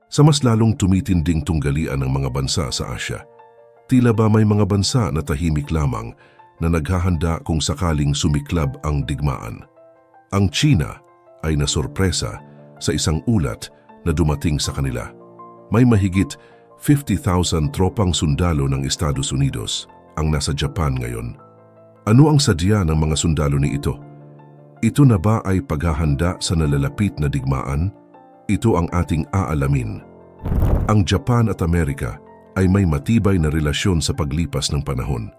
sa mas lalong tumitinding tunggalian ng mga bansa sa Asya. Tila ba may mga bansa na tahimik lamang na naghahanda kung sakaling sumiklab ang digmaan. Ang China ay nasorpresa sa isang ulat na dumating sa kanila. May mahigit 50,000 tropang sundalo ng Estados Unidos ang nasa Japan ngayon. Ano ang sadya ng mga sundalo ni ito? Ito na ba ay paghahanda sa nalalapit na digmaan? Ito ang ating aalamin. Ang Japan at Amerika ay may matibay na relasyon sa paglipas ng panahon.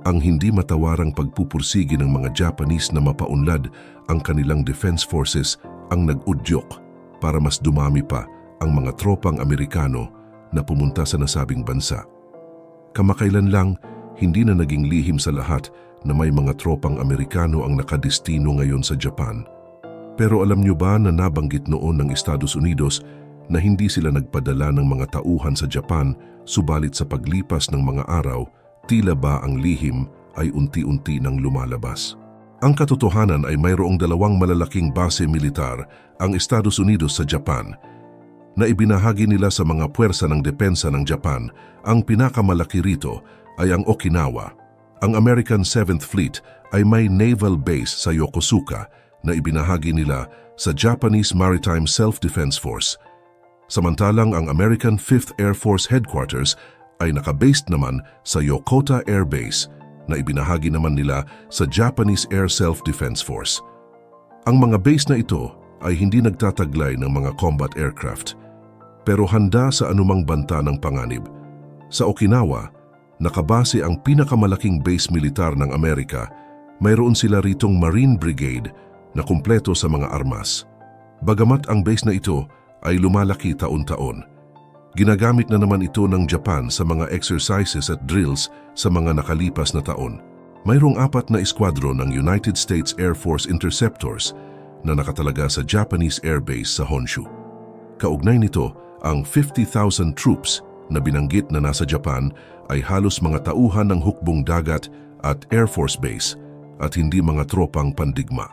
Ang hindi matawarang pagpupursige ng mga Japanese na mapaunlad ang kanilang defense forces ang nag-udyok para mas dumami pa ang mga tropang Amerikano na pumunta sa nasabing bansa. Kamakailan lang, hindi na naging lihim sa lahat na may mga tropang Amerikano ang nakadestino ngayon sa Japan. Pero alam nyo ba na nabanggit noon ng Estados Unidos na hindi sila nagpadala ng mga tauhan sa Japan, subalit sa paglipas ng mga araw, tila ba ang lihim ay unti-unti nang lumalabas. Ang katotohanan ay mayroong dalawang malalaking base militar ang Estados Unidos sa Japan na ibinahagi nila sa mga puwersa ng depensa ng Japan. Ang pinakamalaki rito ay ang Okinawa. Ang American 7th Fleet ay may naval base sa Yokosuka na ibinahagi nila sa Japanese Maritime Self-Defense Force. Samantalang ang American 5th Air Force Headquarters ay nakabased naman sa Yokota Air Base na ibinahagi naman nila sa Japanese Air Self-Defense Force. Ang mga base na ito ay hindi nagtataglay ng mga combat aircraft, pero handa sa anumang banta ng panganib. Sa Okinawa, nakabase ang pinakamalaking base militar ng Amerika. Mayroon sila ritong Marine Brigade na kumpleto sa mga armas. Bagamat ang base na ito ay lumalaki taon-taon, ginagamit na naman ito ng Japan sa mga exercises at drills sa mga nakalipas na taon. Mayroong 4 na eskwadron ng United States Air Force Interceptors na nakatalaga sa Japanese Air Base sa Honshu. Kaugnay nito, ang 50,000 troops na binanggit na nasa Japan ay halos mga tauhan ng hukbong dagat at Air Force Base at hindi mga tropang pandigma.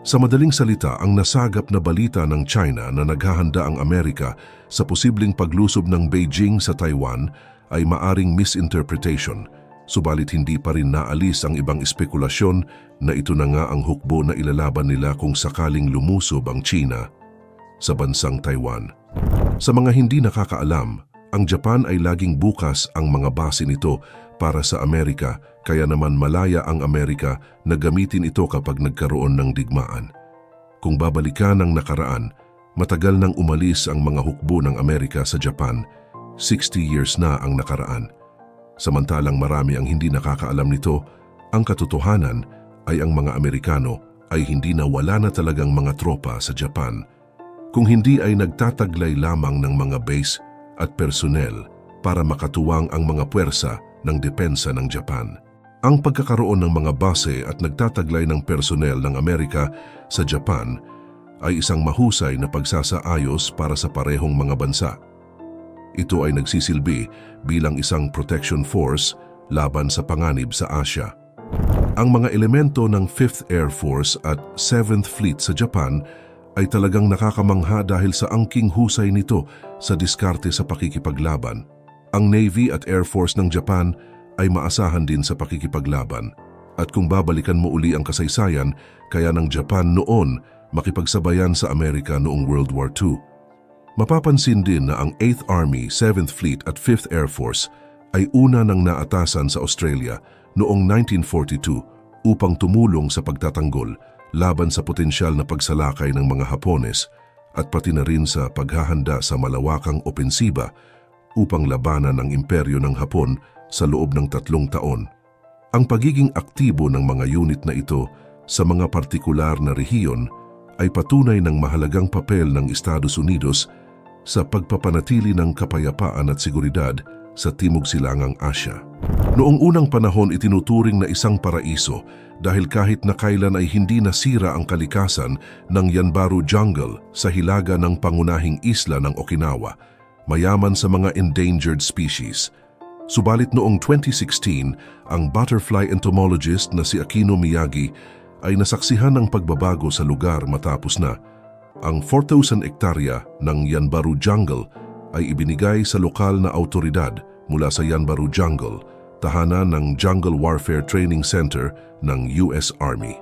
Sa madaling salita, ang nasagap na balita ng China na naghahanda ang Amerika sa posibleng paglusob ng Beijing sa Taiwan ay maaring misinterpretation, subalit hindi pa rin naalis ang ibang espekulasyon na ito na nga ang hukbo na ilalaban nila kung sakaling lumusob ang China sa bansang Taiwan. Sa mga hindi nakakaalam, ang Japan ay laging bukas ang mga base nito para sa Amerika, kaya naman malaya ang Amerika na gamitin ito kapag nagkaroon ng digmaan. Kung babalikan ang nakaraan, matagal nang umalis ang mga hukbo ng Amerika sa Japan. 60 years na ang nakaraan. Samantalang marami ang hindi nakakaalam nito, ang katotohanan ay ang mga Amerikano ay hindi na wala na talagang mga tropa sa Japan, kung hindi ay nagtataglay lamang ng mga base at personnel para makatuwang ang mga puwersa ng depensa ng Japan. Ang pagkakaroon ng mga base at nagtataglay ng personnel ng Amerika sa Japan ay isang mahusay na pagsasaayos para sa parehong mga bansa. Ito ay nagsisilbi bilang isang protection force laban sa panganib sa Asya. Ang mga elemento ng 5th Air Force at 7th Fleet sa Japan ay talagang nakakamangha dahil sa angking husay nito sa diskarte sa pakikipaglaban. Ang Navy at Air Force ng Japan ay maasahan din sa pakikipaglaban. At kung babalikan mo uli ang kasaysayan, kaya ng Japan noon makipagsabayan sa Amerika noong World War II. Mapapansin din na ang 8th Army, 7th Fleet at 5th Air Force ay una nang naatasan sa Australia noong 1942 upang tumulong sa pagtatanggol laban sa potensyal na pagsalakay ng mga Hapones at pati na rin sa paghahanda sa malawakang opensiba upang labanan ang imperyo ng Hapon sa loob ng 3 taon. Ang pagiging aktibo ng mga unit na ito sa mga partikular na rehiyon ay patunay ng mahalagang papel ng Estados Unidos sa pagpapanatili ng kapayapaan at seguridad sa Timog Silangang Asya. Noong unang panahon, itinuturing na isang paraiso dahil kahit na kailan ay hindi nasira ang kalikasan ng Yanbaru Jungle sa hilaga ng pangunahing isla ng Okinawa, mayaman sa mga endangered species. Subalit noong 2016, ang butterfly entomologist na si Akino Miyagi ay nasaksihan ng pagbabago sa lugar matapos na Ang 4,000 ektarya ng Yanbaru Jungle ay ibinigay sa lokal na autoridad mula sa Yanbaru Jungle, tahanan ng Jungle Warfare Training Center ng US Army.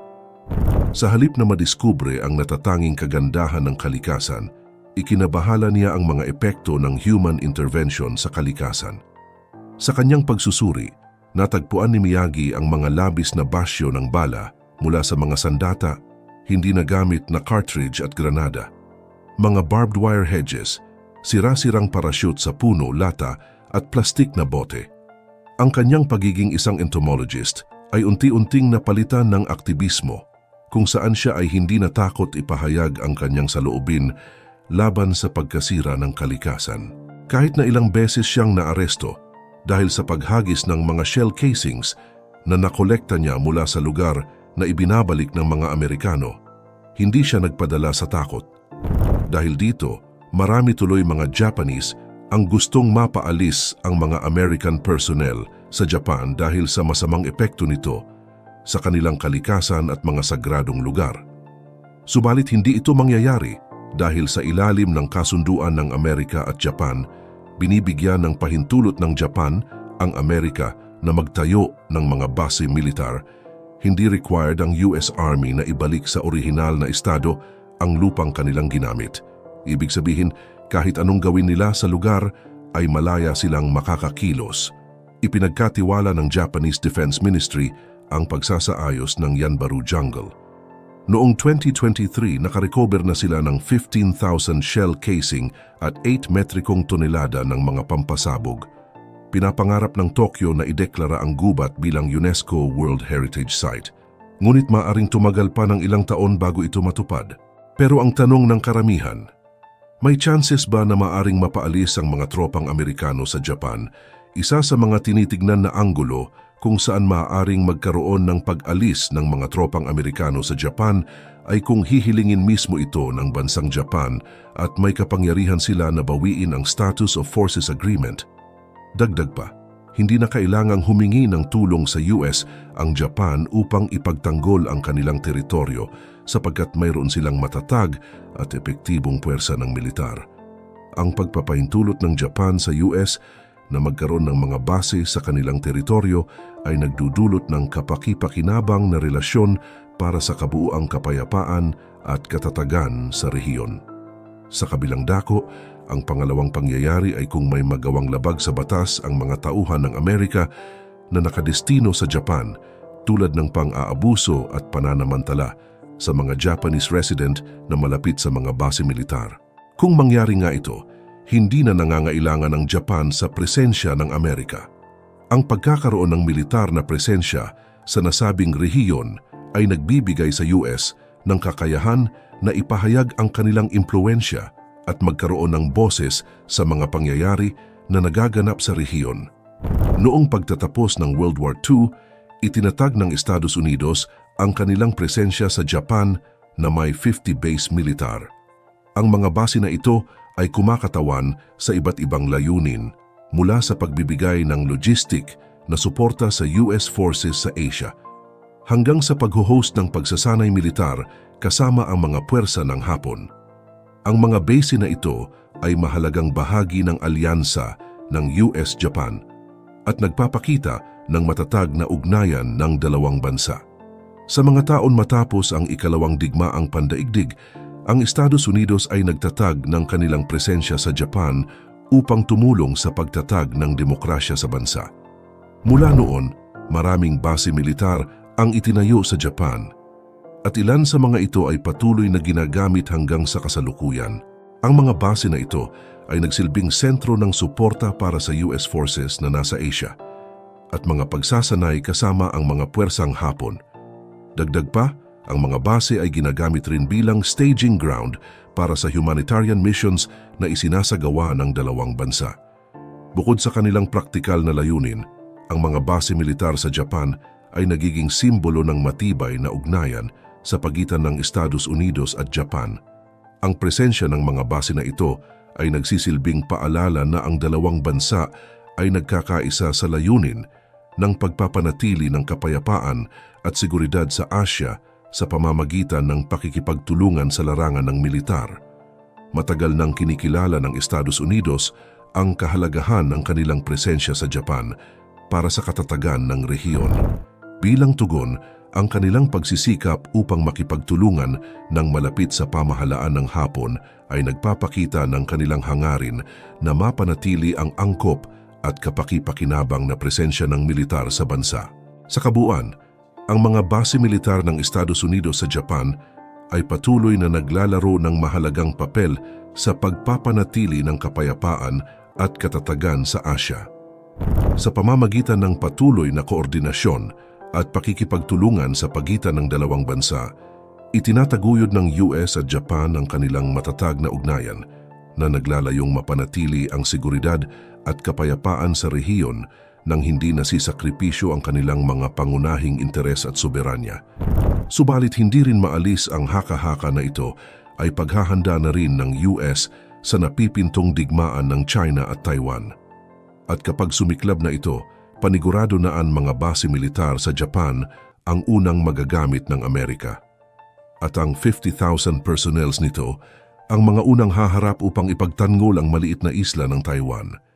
Sa halip na madiskubre ang natatanging kagandahan ng kalikasan, ikinabahala niya ang mga epekto ng human intervention sa kalikasan. Sa kanyang pagsusuri, natagpuan ni Miyagi ang mga labis na basyo ng bala mula sa mga sandata, hindi nagamit na cartridge at granada, mga barbed wire hedges, sira-sirang parachute sa puno, lata at plastik na bote. Ang kanyang pagiging isang entomologist ay unti-unting napalitan ng aktivismo kung saan siya ay hindi natakot ipahayag ang kanyang saloobin laban sa pagkasira ng kalikasan. Kahit na ilang beses siyang naaresto dahil sa paghagis ng mga shell casings na nakolekta niya mula sa lugar na ibinabalik ng mga Amerikano, hindi siya nagpadala sa takot. Dahil dito, marami tuloy mga Japanese ang gustong mapaalis ang mga American personnel sa Japan dahil sa masamang epekto nito sa kanilang kalikasan at mga sagradong lugar. Subalit hindi ito mangyayari dahil sa ilalim ng kasunduan ng Amerika at Japan, binibigyan ng pahintulot ng Japan ang Amerika na magtayo ng mga base militar. Hindi required ang US Army na ibalik sa orihinal na estado ang lupang kanilang ginamit. Ibig sabihin, kahit anong gawin nila sa lugar ay malaya silang makakakilos. Ipinagkatiwala ng Japanese Defense Ministry ang pagsasaayos ng Yanbaru Jungle. Noong 2023, nakarecover na sila ng 15,000 shell casing at 8 metrikong tonelada ng mga pampasabog. Pinapangarap ng Tokyo na ideklara ang gubat bilang UNESCO World Heritage Site. Ngunit maaring tumagal pa ng ilang taon bago ito matupad. Pero ang tanong ng karamihan, may chances ba na maaring mapaalis ang mga tropang Amerikano sa Japan? Isa sa mga tinitignan na anggulo kung saan maaaring magkaroon ng pag-alis ng mga tropang Amerikano sa Japan ay kung hihilingin mismo ito ng bansang Japan at may kapangyarihan sila na bawiin ang Status of Forces Agreement. Dagdag pa, hindi na kailangang humingi ng tulong sa US ang Japan upang ipagtanggol ang kanilang teritoryo sapagkat mayroon silang matatag at epektibong puwersa ng militar. Ang pagpapahintulot ng Japan sa US na magkaroon ng mga base sa kanilang teritoryo ay nagdudulot ng kapaki-pakinabang na relasyon para sa kabuuang kapayapaan at katatagan sa rehiyon. Sa kabilang dako, ang pangalawang pangyayari ay kung may magawang labag sa batas ang mga tauhan ng Amerika na nakadestino sa Japan tulad ng pang-aabuso at pananamantala sa mga Japanese resident na malapit sa mga base militar. Kung mangyari nga ito, hindi na nangangailangan ng Japan sa presensya ng Amerika. Ang pagkakaroon ng militar na presensya sa nasabing rehiyon ay nagbibigay sa US ng kakayahan na ipahayag ang kanilang impluensya at magkaroon ng boses sa mga pangyayari na nagaganap sa rehiyon. Noong pagtatapos ng World War II, itinatag ng Estados Unidos ang kanilang presensya sa Japan na may 50 base militar. Ang mga base na ito ay kumakatawan sa iba't ibang layunin mula sa pagbibigay ng logistic na suporta sa US forces sa Asia hanggang sa pag-host ng pagsasanay militar kasama ang mga puwersa ng Hapon. Ang mga base na ito ay mahalagang bahagi ng alyansa ng US-Japan at nagpapakita ng matatag na ugnayan ng dalawang bansa. Sa mga taon matapos ang ikalawang digmaang pandaigdig, ang Estados Unidos ay nagtatag ng kanilang presensya sa Japan upang tumulong sa pagtatag ng demokrasya sa bansa. Mula noon, maraming base militar ang itinayo sa Japan at ilan sa mga ito ay patuloy na ginagamit hanggang sa kasalukuyan. Ang mga base na ito ay nagsilbing sentro ng suporta para sa US forces na nasa Asia at mga pagsasanay kasama ang mga puwersang Hapon. Dagdag pa, ang mga base ay ginagamit rin bilang staging ground para sa humanitarian missions na isinasagawa ng dalawang bansa. Bukod sa kanilang praktikal na layunin, ang mga base militar sa Japan ay nagiging simbolo ng matibay na ugnayan sa pagitan ng Estados Unidos at Japan. Ang presensya ng mga base na ito ay nagsisilbing paalala na ang dalawang bansa ay nagkakaisa sa layunin ng pagpapanatili ng kapayapaan at seguridad sa Asia sa pamamagitan ng pakikipagtulungan sa larangan ng militar. Matagal nang kinikilala ng Estados Unidos ang kahalagahan ng kanilang presensya sa Japan para sa katatagan ng rehiyon. Bilang tugon, ang kanilang pagsisikap upang makipagtulungan ng malapit sa pamahalaan ng Hapon ay nagpapakita ng kanilang hangarin na mapanatili ang angkop at kapaki-pakinabang na presensya ng militar sa bansa. Sa kabuuan, ang mga base militar ng Estados Unidos sa Japan ay patuloy na naglalaro ng mahalagang papel sa pagpapanatili ng kapayapaan at katatagan sa Asya. Sa pamamagitan ng patuloy na koordinasyon at pakikipagtulungan sa pagitan ng dalawang bansa, itinataguyod ng US at Japan ang kanilang matatag na ugnayan na naglalayong mapanatili ang seguridad at kapayapaan sa rehiyon nang hindi nasisakripisyo ang kanilang mga pangunahing interes at soberanya. Subalit hindi rin maalis ang haka-haka na ito ay paghahanda na rin ng US sa napipintong digmaan ng China at Taiwan. At kapag sumiklab na ito, panigurado na ang mga base militar sa Japan ang unang magagamit ng Amerika. At ang 50,000 personnels nito ang mga unang haharap upang ipagtanggol ang maliit na isla ng Taiwan.